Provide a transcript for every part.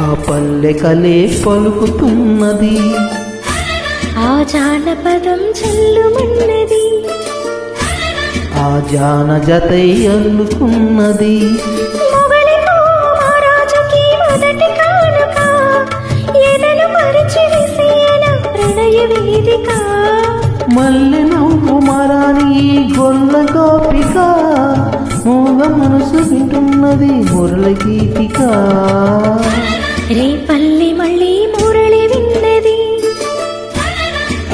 ఆ పల్లె కలే పలుకుతున్నది, ఆ జానపదం చెల్లుమన్నది, ఆ జాన జతై అల్లుకున్నది. మొగలితో మహారాజుకి మొదటి కానుక, ఎదను పరిచి విసేన ప్రణయ వేదిక. మల్లె నవ్వు మరాని గొల్ల గోపిక, మూగ మనసు వింటున్నది మురళి గీతిక. రేపల్లి మళ్ళీ మురళి విన్నది,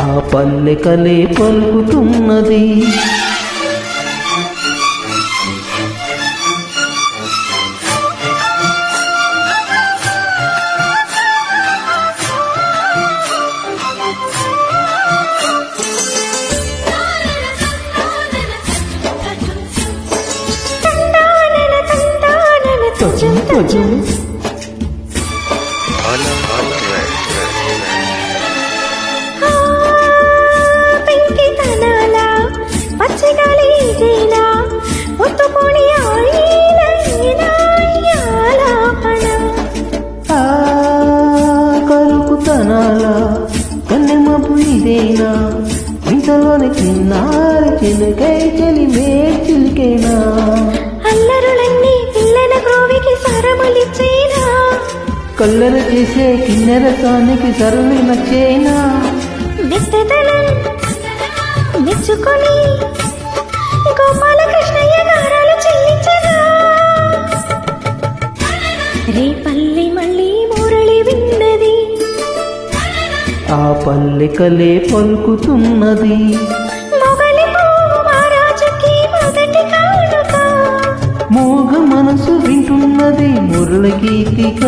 ఆ పల్లె కలే పలుకుతున్నది. పెంకి తనాల పచ్చిగాలి ఇదేనా, ఒత్తుకొని కరుకుతనాల కన్నెమపు ఇదేనా, ఇంతలోని చిన్నారి చిలుకై చెలిమే చిలికేనా. అల్లరులన్నీ పిల్లల గ్రోవికి సరములిచ్చేనా, కల్లెర చేసే కిన్నెర సానికి సరళి నచ్చేనా. మెత్తదనం మెచ్చుకొని గోపాలకృష్ణయ్య గారాలు చెల్లించగా, రేపల్లి మళ్ళీ మురళి విన్నది, ఆ పల్లె కలే పలుకుతున్నది. మొగలి పువ్వు మహారాజుకి మొదటి కానుక, మూగ మనసు వింటున్నది మురళి గీతిక.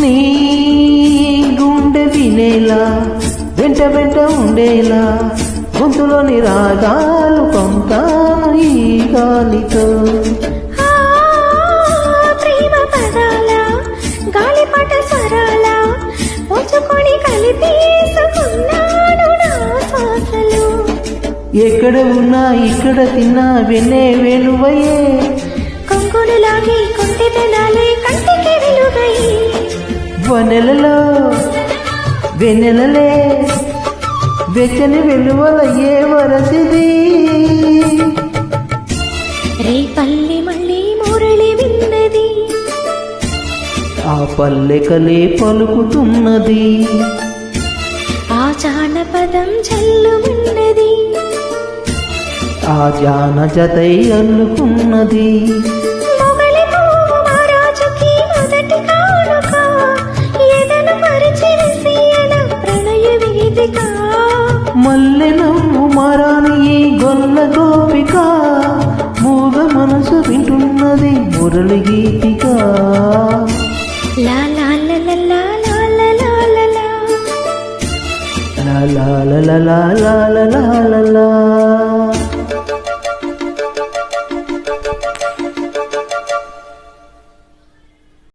నీ గుండె వినేలా వెంట వెంట ఉండేలా, గొంతులోని రాగాలు పంతాను ఈ గాలితో. ప్రేమ పదాల గాలిపట స్వరాల పోచుకొని కలిపేసుకున్నాడు నా శ్వాసలు. ఎక్కడ ఉన్నా ఇక్కడ తిన్నా వెన్నే వెలువయే, కొంగులు లాగి కొంటెదనాలే కంటికి వెలుగై. వనెలలో వెన్నెలలే వెచ్చని వెలువలయ్యే వరసిది. రేపల్లి మళ్ళీ మురళి విన్నది, ఆ పల్లె కలే పలుకుతున్నది, ఆ జానపదం చెల్లుమన్నది, ఆ జాన జతై అల్లుకున్నది. మొగలి పువ్వు మహారాజుకి మొదటి కానుక, ఎదను పరిచి విసేన ప్రణయ వేదిక. మల్లె నవ్వు మరాని గొల్ల గోపిక, మూగ మనసు వింటున్నది మురళి గీతిక. లా లా లా లా లా లా లా లా లా లా లా లా లా లా లా లా లా.